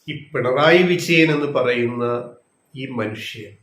ഈ പിണറായി വിജയൻ എന്ന് പറയുന്ന ഈ മനുഷ്യൻ,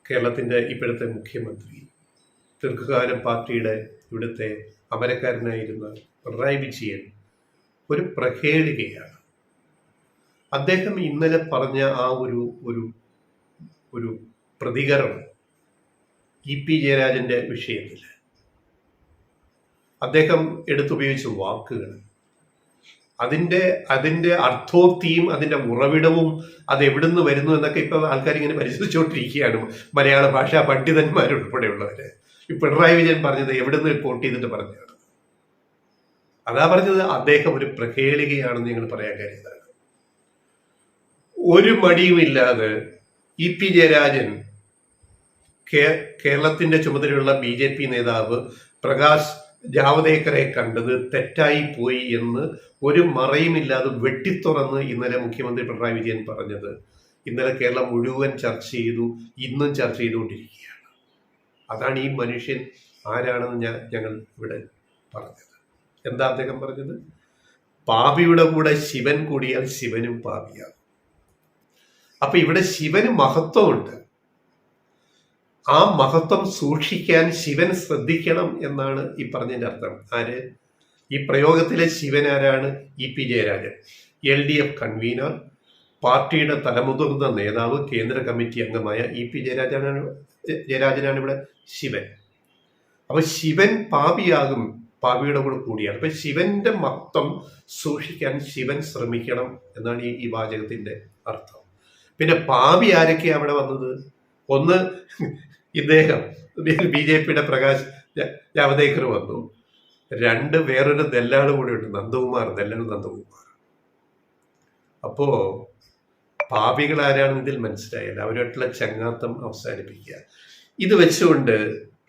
കേരളത്തിൻ്റെ ഇപ്പോഴത്തെ മുഖ്യമന്ത്രി, ദീർഘകാലം പാർട്ടിയുടെ ഇവിടുത്തെ അമരക്കാരനായിരുന്ന പിണറായി വിജയൻ ഒരു പ്രഹേളികയാണ്. അദ്ദേഹം ഇന്നലെ പറഞ്ഞ ആ ഒരു ഒരു ഒരു പ്രതികരണം ഇ.പി. ജയരാജൻ്റെ വിഷയത്തിൽ അദ്ദേഹം എടുത്തുപയോഗിച്ച വാക്കുകൾ, അതിൻ്റെ അർത്ഥോക്തിയും അതിൻ്റെ ഉറവിടവും അത് എവിടുന്ന് വരുന്നു എന്നൊക്കെ ഇപ്പോൾ ആൾക്കാർ ഇങ്ങനെ പരിശോധിച്ചുകൊണ്ടിരിക്കുകയാണ്, മലയാള ഭാഷാ പണ്ഡിതന്മാരുൾപ്പെടെയുള്ളവർ. ഈ പിണറായി വിജയൻ പറഞ്ഞത് എവിടുന്ന് കോട്ട് ചെയ്തിട്ട് പറഞ്ഞതാണ്. അതാ പറഞ്ഞത് അദ്ദേഹം ഒരു പ്രഹേളികയാണെന്ന് ഞങ്ങൾ പറയാൻ കാര്യമാണ്. ഒരു മടിയുമില്ലാതെ ഇ.പി. ജയരാജൻ കേരളത്തിന്റെ ചുമതലയുള്ള BJP നേതാവ് പ്രകാശ് ജാവദേക്കറെ കണ്ടത് തെറ്റായി പോയി എന്ന് ഒരു മറയുമില്ലാതെ വെട്ടിത്തുറന്ന് ഇന്നലെ മുഖ്യമന്ത്രി പിണറായി വിജയൻ പറഞ്ഞത് ഇന്നലെ കേരളം മുഴുവൻ ചർച്ച ചെയ്തു, ഇന്നും ചർച്ച ചെയ്തുകൊണ്ടിരിക്കുകയാണ്. അതാണ് ഈ മനുഷ്യൻ ആരാണെന്ന് ഞങ്ങൾ ഇവിടെ പറഞ്ഞത്. എന്താ അദ്ദേഹം പറഞ്ഞത്? പാപിയുടെ കൂടെ ശിവൻ കൂടിയാൽ ശിവനും പാപിയാകും. അപ്പൊ ഇവിടെ ശിവന് മഹത്വമുണ്ട്. ആ മഹത്വം സൂക്ഷിക്കാൻ ശിവൻ ശ്രദ്ധിക്കണം എന്നാണ് ഈ പറഞ്ഞതിന്റെ അർത്ഥം. ആര്? ഈ പ്രയോഗത്തിലെ ശിവൻ ആരാണ്? ഇ.പി. ജയരാജൻ, LDF കൺവീനർ, പാർട്ടിയുടെ തലമുതിർന്ന നേതാവ്, കേന്ദ്ര കമ്മിറ്റി അംഗമായ ഇ.പി. ജയരാജനാണ് ഇവിടെ ശിവൻ. അപ്പൊ ശിവൻ പാപിയാകും പാപിയുടെ കൂടെ കൂടിയാണ്. അപ്പൊ ശിവന്റെ മഹത്വം സൂക്ഷിക്കാൻ ശിവൻ ശ്രമിക്കണം എന്നാണ് ഈ വാചകത്തിന്റെ അർത്ഥം. പിന്നെ പാപി ആരൊക്കെയാണ് അവിടെ വന്നത്? ഒന്ന്, ഇദ്ദേഹം BJPയുടെ പ്രകാശ് ജാവദേക്കർ വന്നു. രണ്ട്, വേറൊരു ദല്ലാള് കൂടെ ഉണ്ട്, ദല്ലാൾ നന്ദകുമാർ. അപ്പോ പാപികൾ ആരാണെന്ന് ഇതിൽ മനസ്സിലായില്ല. അവരുമായിട്ടുള്ള ചങ്ങാത്തം അവസാനിപ്പിക്കുക. ഇത് വെച്ചുകൊണ്ട്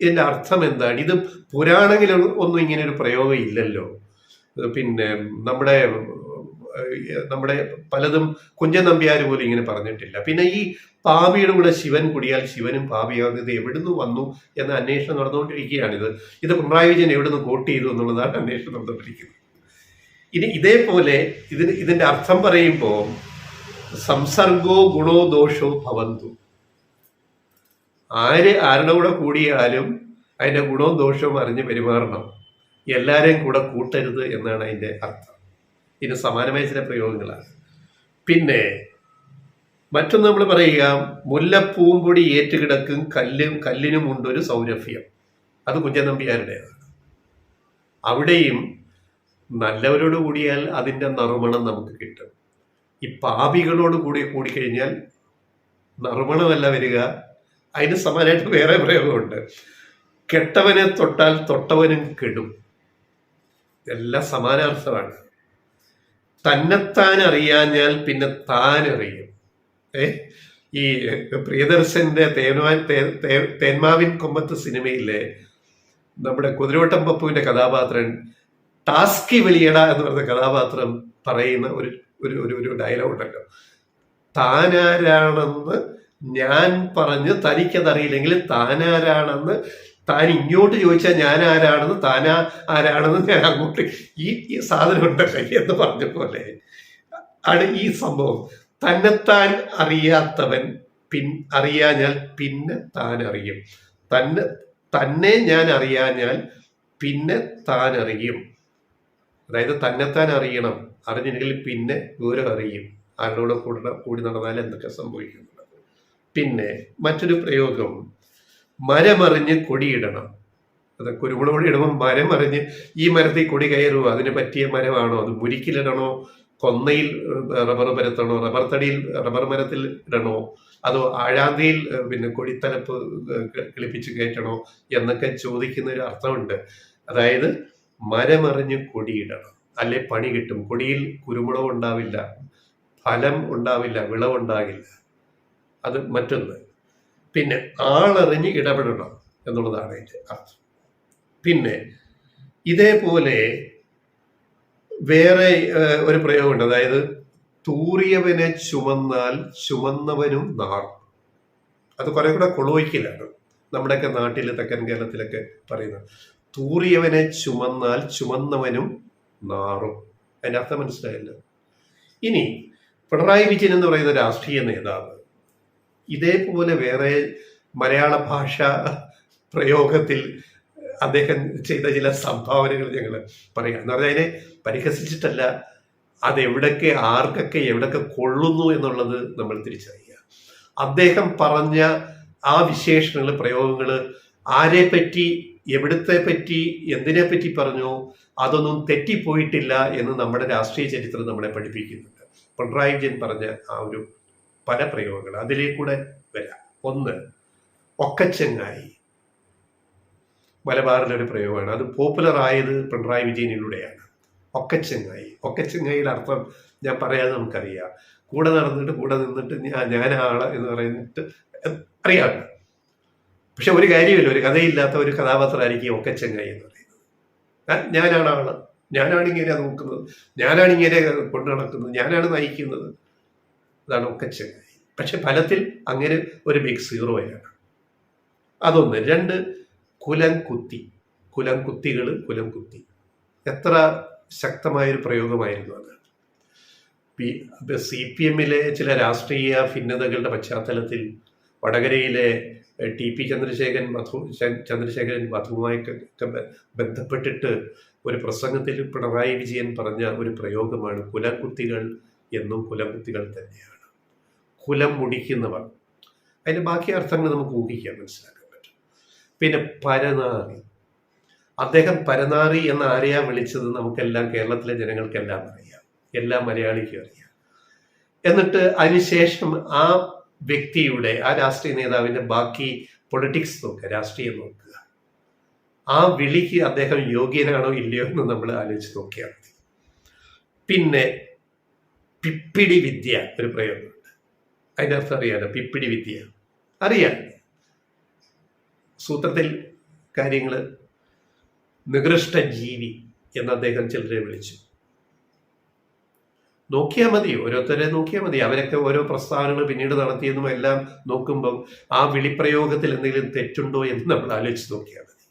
ഇതിന്റെ അർത്ഥം എന്താണ്? ഇത് പുരാണങ്ങളിൽ ഒന്നും ഇങ്ങനെ ഒരു പ്രയോഗം ഇല്ലല്ലോ. പിന്നെ നമ്മുടെ പലതും കുഞ്ചൻ നമ്പ്യാർ പോലും ഇങ്ങനെ പറഞ്ഞിട്ടില്ല. പിന്നെ ഈ പാപിയുടെ കൂടെ ശിവൻ കൂടിയാൽ ശിവനും പാപിയാകുന്നത് എവിടുന്ന് വന്നു എന്ന അന്വേഷണം നടന്നുകൊണ്ടിരിക്കുകയാണിത്. ഇത് പിണറായി വിജയൻ എവിടുന്ന് കോട്ട് ചെയ്തു എന്നുള്ളതാണ് അന്വേഷണം നടന്നുകൊണ്ടിരിക്കുന്നത്. ഇനി ഇതേപോലെ ഇതിന്റെ അർത്ഥം പറയുമ്പോൾ സംസർഗോ ഗുണോ ദോഷോ ഭവന്തു, ആരുടെ കൂടെ കൂടിയാലും അതിന്റെ ഗുണവും ദോഷവും അറിഞ്ഞ് പെരുമാറണം, എല്ലാരെയും കൂടെ കൂട്ടരുത് എന്നാണ് അതിന്റെ അർത്ഥം. ഇതിന് സമാനമായ ചില പ്രയോഗങ്ങളാണ്. പിന്നെ മറ്റൊന്ന് നമ്മൾ പറയുക, മുല്ലപ്പൂമ്പൊടി ഏറ്റുകിടക്കും കല്ലിനും ഉണ്ടൊരു സൗരഭ്യം. അത് കുഞ്ചൻ നമ്പ്യാരുടേതാണ്. അവിടെയും നല്ലവരോട് കൂടിയാൽ അതിൻ്റെ നറുമണം നമുക്ക് കിട്ടും. ഈ പാപികളോട് കൂടിക്കഴിഞ്ഞാൽ നറുമണമല്ല വരിക, അതിന് സമാനമായിട്ട് വേറെ പ്രയോഗമുണ്ട്. കെട്ടവനെ തൊട്ടാൽ തൊട്ടവനും കെടും. എല്ലാം സമാനാർത്ഥമാണ്. തന്നെത്താൻ അറിയാഞ്ഞാൽ പിന്നെ താൻ അറിയും. ഈ പ്രിയദർശന്റെ തേന്മാവിൻ കൊമ്പത്ത് സിനിമയിലെ നമ്മുടെ കുതിരവട്ടം പപ്പുവിന്റെ കഥാപാത്രൻ ടാസ്കി വെളിയട എന്ന് പറയുന്ന കഥാപാത്രം പറയുന്ന ഒരു ഡയലോഗ് ഉണ്ടല്ലോ, താനാരാണെന്ന് ഞാൻ പറഞ്ഞ് തനിക്കതറിയില്ലെങ്കിൽ താനാരാണെന്ന് താൻ ഇങ്ങോട്ട് ചോദിച്ചാൽ ഞാൻ ആരാണെന്ന്, ആരാണെന്ന് ഞാൻ അങ്ങോട്ട് ഈ സാധനം ഉണ്ടല്ലോ എന്ന് പറഞ്ഞ പോലെ ആണ് ഈ സംഭവം. തന്നെത്താൻ അറിയാത്തവൻ അറിയാഞ്ഞാൽ പിന്നെ താൻ അറിയും. തന്നെ ഞാൻ അറിയാഞ്ഞാൽ പിന്നെ താൻ അറിയും. അതായത് തന്നെത്താൻ അറിയണം, അറിഞ്ഞില്ലെങ്കിൽ പിന്നെ വിവരം അറിയും, ആരോട് കൂടി നടന്നാൽ എന്തൊക്കെ സംഭവിക്കുന്നുണ്ട്. പിന്നെ മറ്റൊരു പ്രയോഗം, മരമറിഞ്ഞ് കൊടിയിടണം. അത് കുരുമുളക് പൊടി ഇടുമ്പോൾ മരമറിഞ്ഞ് ഈ മരത്തിൽ കൊടി കയറുമോ, അതിന് പറ്റിയ മരമാണോ, അത് മുരിക്കിലിടണോ, കൊന്നയിൽ റബ്ബർ പരത്തണോ, റബ്ബർ തടിയിൽ റബ്ബർ മരത്തിൽ ഇടണോ, അതോ ആഴാന്തിയിൽ പിന്നെ കൊടിത്തലപ്പ് കിളിപ്പിച്ച് കയറ്റണോ എന്നൊക്കെ ചോദിക്കുന്ന ഒരു അർത്ഥമുണ്ട്. അതായത് മരമറിഞ്ഞ് കൊടിയിടണം, അല്ലെ പണി കിട്ടും. കൊടിയിൽ കുരുമുളക് ഉണ്ടാവില്ല, ഫലം ഉണ്ടാവില്ല, വിളവുണ്ടാകില്ല. അത് മറ്റൊന്ന്. പിന്നെ ആളറിഞ്ഞ് ഇടപെടണം എന്നുള്ളതാണ് അതിൻ്റെ അർത്ഥം. പിന്നെ ഇതേപോലെ വേറെ ഒരു പ്രയോഗമുണ്ട്. അതായത് തൂറിയവനെ ചുമന്നാൽ ചുമന്നവനും നാറും. അത് കുറെ കൂടെ കൊളോയ്ക്കലാണ്, നമ്മുടെയൊക്കെ നാട്ടിൽ തെക്കൻ കേരളത്തിലൊക്കെ പറയുന്നത്. തൂറിയവനെ ചുമന്നാൽ ചുമന്നവനും നാറും. അതിൻ്റെ അർത്ഥം മനസ്സിലായല്ലോ. ഇനി പിണറായി വിജയൻ എന്ന് പറയുന്ന രാഷ്ട്രീയ നേതാവ് ഇതേപോലെ വേറെ മലയാള ഭാഷ പ്രയോഗത്തിൽ അദ്ദേഹം ചെയ്ത ചില സംഭാവനകൾ ഞങ്ങൾ പറയാം. എന്ന് പറഞ്ഞാൽ അതിനെ പരിഹസിച്ചിട്ടല്ല, അതെവിടൊക്കെ ആർക്കൊക്കെ എവിടൊക്കെ കൊള്ളുന്നു എന്നുള്ളത് നമ്മൾ തിരിച്ചറിയുക. അദ്ദേഹം പറഞ്ഞ ആ വിശേഷണങ്ങൾ, പ്രയോഗങ്ങൾ ആരെപ്പറ്റി, എവിടത്തെ പറ്റി, എന്തിനെ പറ്റി പറഞ്ഞോ അതൊന്നും തെറ്റിപ്പോയിട്ടില്ല എന്ന് നമ്മുടെ രാഷ്ട്രീയ ചരിത്രം നമ്മളെ പഠിപ്പിക്കുന്നുണ്ട്. പിണറായി വിജയൻ പറഞ്ഞ ആ ഒരു പല പ്രയോഗങ്ങൾ അതിലേക്കൂടെ വരാം. ഒന്ന്, ഒക്കച്ചെങ്ങായി മലബാറിലൊരു പ്രയോഗമാണ്. അത് പോപ്പുലർ ആയത് പിണറായി വിജയനിലൂടെയാണ്. ഒക്കച്ചെങ്ങായി. ഒക്കച്ചെങ്ങായിയുടെ അർത്ഥം ഞാൻ പറയാതെ നമുക്കറിയാം. കൂടെ നടന്നിട്ട് കൂടെ നിന്നിട്ട് ഞാനാള് എന്ന് പറയുന്നിട്ട് അറിയാമല്ലോ. പക്ഷെ ഒരു കാര്യമില്ല, ഒരു കഥയില്ലാത്ത ഒരു കഥാപാത്രമായിരിക്കും ഒക്കച്ചെങ്ങായി എന്ന് പറയുന്നത്. ഞാനാണ് ആള്, ഞാനാണ് ഇങ്ങനെ നോക്കുന്നത്, ഞാനാണ് ഇങ്ങനെ കൊണ്ടു നടക്കുന്നത്, ഞാനാണ് നയിക്കുന്നത്. അതാണ് ഒക്കച്ചെങ്ങായി. പക്ഷെ ഫലത്തിൽ അങ്ങനെ ഒരു ബിഗ് സീറോയാണ്. അതൊന്ന്. രണ്ട്, കുലം കുത്തി. കുലം കുത്തി. എത്ര ശക്തമായൊരു പ്രയോഗമായിരുന്നു അത്. CPM-ലെ ചില രാഷ്ട്രീയ ഭിന്നതകളുടെ പശ്ചാത്തലത്തിൽ വടകരയിലെ TP ചന്ദ്രശേഖരൻ വധുവുമായിട്ടൊക്കെ ബന്ധപ്പെട്ടിട്ട് ഒരു പ്രസംഗത്തിൽ പിണറായി വിജയൻ പറഞ്ഞ ഒരു പ്രയോഗമാണ് കുലംകുത്തികൾ എന്നും കുലംകുത്തികൾ തന്നെയാണ്. കുലം മുടിക്കുന്നവർ. അതിൻ്റെ ബാക്കി അർത്ഥങ്ങൾ നമുക്ക് ഊഹിക്കാൻ മനസ്സിലാക്കാൻ പറ്റും. പിന്നെ പരനാറി. അദ്ദേഹം പരനാറി എന്ന് ആരെയാ വിളിച്ചത് നമുക്കെല്ലാം, കേരളത്തിലെ ജനങ്ങൾക്കെല്ലാം അറിയാം, എല്ലാ മലയാളിക്കും അറിയാം. എന്നിട്ട് അതിനുശേഷം ആ വ്യക്തിയുടെ, ആ രാഷ്ട്രീയ നേതാവിൻ്റെ ബാക്കി പൊളിറ്റിക്സ് നോക്കുക, രാഷ്ട്രീയം നോക്കുക. ആ വിളിക്ക് അദ്ദേഹം യോഗ്യനാണോ ഇല്ലയോ എന്ന് നമ്മൾ ആലോചിച്ച് നോക്കിയാൽ മതി. പിന്നെ പിപ്പിടി വിദ്യ ഒരു പ്രയോഗമുണ്ട്. അതിൻ്റെ അർത്ഥം അറിയാലോ, പിപ്പിടി വിദ്യ അറിയാം. സൂത്രത്തിൽ കാര്യങ്ങൾ നികൃഷ്ട ജീവി എന്ന് അദ്ദേഹം ചിലരെ വിളിച്ചു. നോക്കിയാൽ മതി, ഓരോരുത്തരെ നോക്കിയാൽ മതി. അവരൊക്കെ ഓരോ പ്രസ്താവനകൾ പിന്നീട് നടത്തിയതും എല്ലാം നോക്കുമ്പം ആ വിളിപ്രയോഗത്തിൽ എന്തെങ്കിലും തെറ്റുണ്ടോ എന്ന് നമ്മൾ ആലോചിച്ച് നോക്കിയാൽ മതി.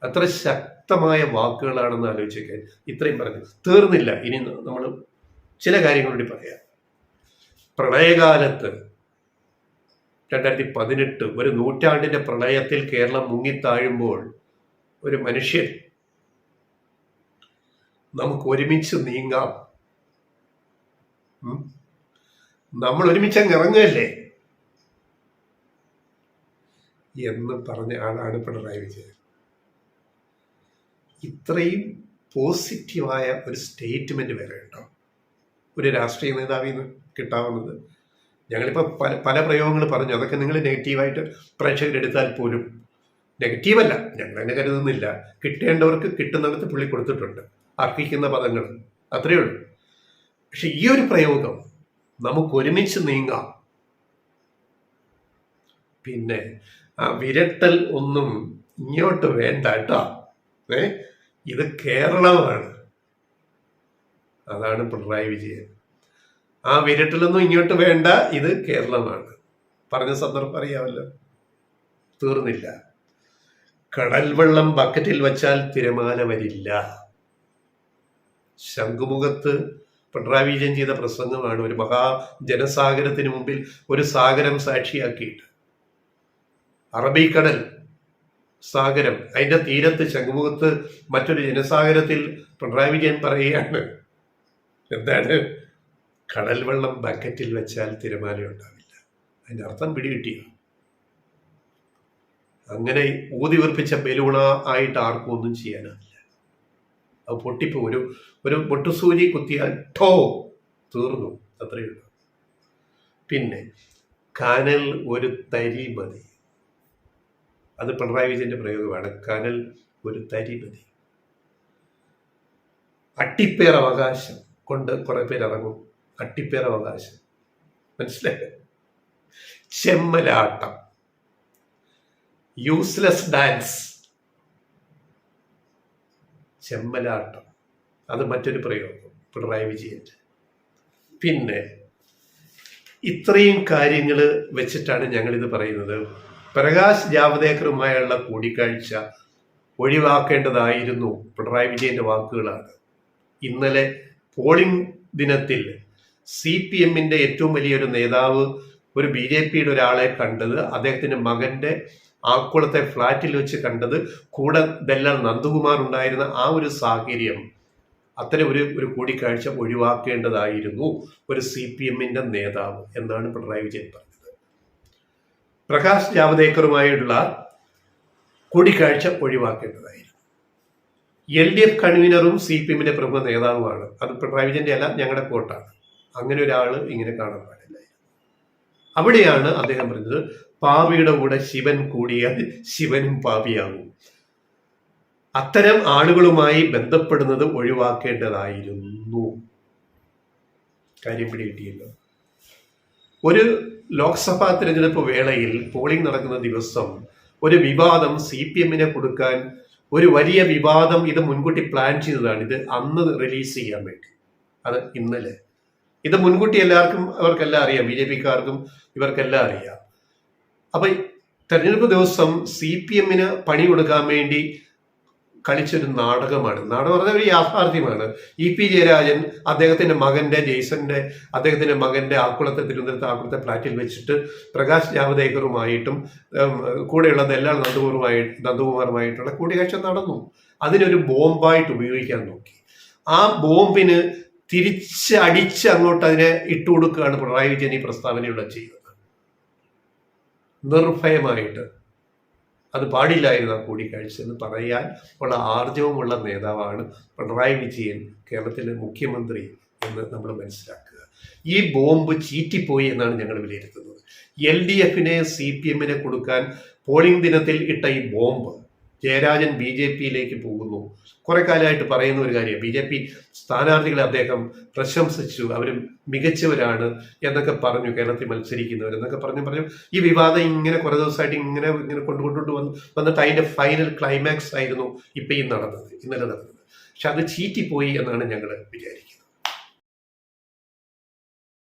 അത്ര ശക്തമായ വാക്കുകളാണെന്ന് ആലോചിക്കാൻ. ഇത്രയും പറഞ്ഞു തീർന്നില്ല. ഇനി നമ്മൾ ചില കാര്യങ്ങൾ കൂടി പറയാം. പ്രളയകാലത്ത് 2018 ഒരു നൂറ്റാണ്ടിന്റെ പ്രളയത്തിൽ കേരളം മുങ്ങിത്താഴുമ്പോൾ ഒരു മനുഷ്യൻ നമുക്ക് ഒരുമിച്ച് നീങ്ങാം, നമ്മൾ ഒരുമിച്ച് അങ്ങ് ഇറങ്ങല്ലേ എന്ന് പറഞ്ഞ ആളാണ് പിണറായി വിജയൻ. ഇത്രയും പോസിറ്റീവായ ഒരു സ്റ്റേറ്റ്മെന്റ് വരെ ഉണ്ടോ ഒരു രാഷ്ട്രീയ നേതാവിൽ നിന്ന് കിട്ടാവുന്നത്? ഞങ്ങളിപ്പോൾ പല പ്രയോഗങ്ങൾ പറഞ്ഞു, അതൊക്കെ നിങ്ങൾ നെഗറ്റീവായിട്ട് പ്രേക്ഷകരെടുത്താൽ പോലും നെഗറ്റീവല്ല, ഞങ്ങൾ തന്നെ കരുതുന്നില്ല. കിട്ടേണ്ടവർക്ക് കിട്ടുന്നിടത്ത് പുള്ളി കൊടുത്തിട്ടുണ്ട്, അർഹിക്കുന്ന പദങ്ങൾ, അത്രയേ ഉള്ളൂ. പക്ഷെ ഈ ഒരു പ്രയോഗം നമുക്ക് ഒരുമിച്ച് നീങ്ങാം. പിന്നെ ആ വിരട്ടൽ ഒന്നും ഇങ്ങോട്ട് വേണ്ട കേട്ടോ, ഇത് കേരളമാണ്. അതാണ് പിണറായി വിജയൻ. ആ വിരട്ടലൊന്നും ഇങ്ങോട്ട് വേണ്ട, ഇത് കേരളമാണ്. പറഞ്ഞ സന്ദർഭം അറിയാമല്ലോ. തീർന്നില്ല. കടൽ വെള്ളം ബക്കറ്റിൽ വച്ചാൽ തിരമാല വരില്ല. ശംഖുമുഖത്ത് പിണറായി വിജയൻ ചെയ്ത പ്രസംഗമാണ്. ഒരു മഹാജനസാഗരത്തിന് മുമ്പിൽ ഒരു സാഗരം സാക്ഷിയാക്കിയിട്ട്, അറബിക്കടൽ സാഗരം, അതിന്റെ തീരത്ത് ശംഖുമുഖത്ത് മറ്റൊരു ജനസാഗരത്തിൽ പിണറായി വിജയൻ പറയുകയാണ്, എന്താണ്, കടൽ വെള്ളം ബക്കറ്റിൽ വെച്ചാൽ തിരമാല ഉണ്ടാവില്ല. അതിന്റെ അർത്ഥം പിടികിട്ടിയോ? അങ്ങനെ ഊതി വീർപ്പിച്ച ബലൂണ ആയിട്ട് ആർക്കും ഒന്നും ചെയ്യാനാവില്ല. അത് പൊട്ടിപ്പോ ഒരു പൊട്ടുസൂചി കുത്തിയാൽ ഠോ തീർന്നു, അത്രയേ ഉള്ളൂ. പിന്നെ കനൽ ഒരു തരി മതി. അത് പിണറായി വിജയന്റെ പ്രയോഗമാണ്. കനൽ ഒരു തരി മതി. അട്ടിപ്പേർ അവകാശം കൊണ്ട് കുറെ പേര് ഇറങ്ങും. അട്ടിപ്പേർ അവകാശം മനസ്സിലായോ? ചെമ്മലാട്ടം, യൂസ്ലെസ് ഡാൻസ്, ചെമ്മലാട്ടം, അത് മറ്റൊരു പ്രയോഗം പിണറായി വിജയന്റെ. പിന്നെ ഇത്രയും കാര്യങ്ങൾ വെച്ചിട്ടാണ് ഞങ്ങളിത് പറയുന്നത്. പ്രകാശ് ജാവ്ദേക്കറുമായുള്ള കൂടിക്കാഴ്ച ഒഴിവാക്കേണ്ടതായിരുന്നു പിണറായി വിജയന്റെ വാക്കുകളാണ്. ഇന്നലെ പോളിംഗ് ദിനത്തിൽ CPM-ന്റെ ഏറ്റവും വലിയൊരു നേതാവ് ഒരു BJP-യുടെ ഒരാളെ കണ്ടത് അദ്ദേഹത്തിന്റെ മകന്റെ ആക്കുളത്തെ ഫ്ളാറ്റിൽ വെച്ച് കണ്ടത്, കൂടെ ദല്ലാൽ നന്ദകുമാർ ഉണ്ടായിരുന്ന ആ ഒരു സാഹചര്യം, അത്തരം ഒരു കൂടിക്കാഴ്ച ഒഴിവാക്കേണ്ടതായിരുന്നു ഒരു CPM-ന്റെ നേതാവ് എന്നാണ് പിണറായി വിജയൻ പറഞ്ഞത്. പ്രകാശ് ജാവദേക്കറുമായുള്ള കൂടിക്കാഴ്ച ഒഴിവാക്കേണ്ടതായിരുന്നു. LDF കൺവീനറും CPM-ന്റെ പ്രമുഖ നേതാവുമാണ്. അത് പിണറായി വിജയന്റെ അല്ല, ഞങ്ങളുടെ കോട്ടാണ്. അങ്ങനെ ഒരാൾ ഇങ്ങനെ കാണാൻ പാടില്ല. അവിടെയാണ് അദ്ദേഹം പറഞ്ഞത്, പാപിയുടെ കൂടെ ശിവൻ കൂടിയാൽ ശിവനും പാപിയാകും. അത്തരം ആളുകളുമായി ബന്ധപ്പെടുന്നത് ഒഴിവാക്കേണ്ടതായിരുന്നു. കാര്യം പിടികിട്ടിയല്ലോ. ഒരു ലോക്സഭാ തിരഞ്ഞെടുപ്പ് വേളയിൽ പോളിംഗ് നടക്കുന്ന ദിവസം ഒരു വിവാദം CPM-നെ കൊടുക്കാൻ, ഒരു വലിയ വിവാദം, ഇത് മുൻകൂട്ടി പ്ലാൻ ചെയ്തതാണ്. ഇത് അന്ന് റിലീസ് ചെയ്യാൻ വേണ്ടി, അത് ഇന്നലെ. ഇത് മുൻകൂട്ടി അവർക്കെല്ലാം അറിയാം, BJP-ക്കാർക്കും ഇവർക്കെല്ലാം അറിയാം. അപ്പൊ തെരഞ്ഞെടുപ്പ് ദിവസം CPM-ന് പണി കൊടുക്കാൻ വേണ്ടി കളിച്ചൊരു നാടകമാണ്. നാടകം പറഞ്ഞാൽ ഒരു യാഥാർത്ഥ്യമാണ്. EP ജയരാജൻ അദ്ദേഹത്തിന്റെ മകന്റെ ആക്കുളത്തെ, തിരുവനന്തപുരത്ത് ആക്കുളത്തെ ഫ്ലാറ്റിൽ വെച്ചിട്ട് പ്രകാശ് ജാവദേക്കറുമായിട്ടും കൂടെയുള്ള ദല്ലാൽ നന്ദകുമാറുമായിട്ടുള്ള കൂടിക്കാഴ്ച നടന്നു. അതിനൊരു ബോംബായിട്ട് ഉപയോഗിക്കാൻ നോക്കി. ആ ബോംബിന് തിരിച്ചടിച്ച് അങ്ങോട്ട് അതിനെ ഇട്ടുകൊടുക്കുകയാണ് പിണറായി വിജയൻ ഈ പ്രസ്താവനയുള്ള ചെയ്തത്. നിർഭയമായിട്ട് അത് പാടില്ലായിരുന്നു ആ കൂടിക്കാഴ്ച എന്ന് പറയാൻ ഉള്ള ആർജവമുള്ള നേതാവാണ് പിണറായി വിജയൻ, കേരളത്തിലെ മുഖ്യമന്ത്രി എന്ന് നമ്മൾ മനസ്സിലാക്കുക. ഈ ബോംബ് ചീറ്റിപ്പോയി എന്നാണ് ഞങ്ങൾ വിലയിരുത്തുന്നത്. LDF-നെ CPM-നെ കൊടുക്കാൻ പോളിംഗ് ദിനത്തിൽ ഇട്ട ഈ ബോംബ്, ജയരാജൻ BJP-യിലേക്ക് പോകുന്നു. കുറെ കാലമായിട്ട് പറയുന്ന ഒരു കാര്യം, BJP സ്ഥാനാർത്ഥികളെ അദ്ദേഹം പ്രശംസിച്ചു, അവർ മികച്ചവരാണ് എന്നൊക്കെ പറഞ്ഞു, കേരളത്തിൽ മത്സരിക്കുന്നവർ എന്നൊക്കെ പറഞ്ഞു. ഈ വിവാദം ഇങ്ങനെ കുറെ ദിവസമായിട്ട് ഇങ്ങനെ കൊണ്ടുകൊണ്ട് വന്നിട്ട് അതിന്റെ ഫൈനൽ ക്ലൈമാക്സ് ആയിരുന്നു ഇന്നലെ നടന്നത്. പക്ഷെ അത് ചീറ്റിപ്പോയി എന്നാണ് ഞങ്ങൾ വിചാരിക്കുന്നത്.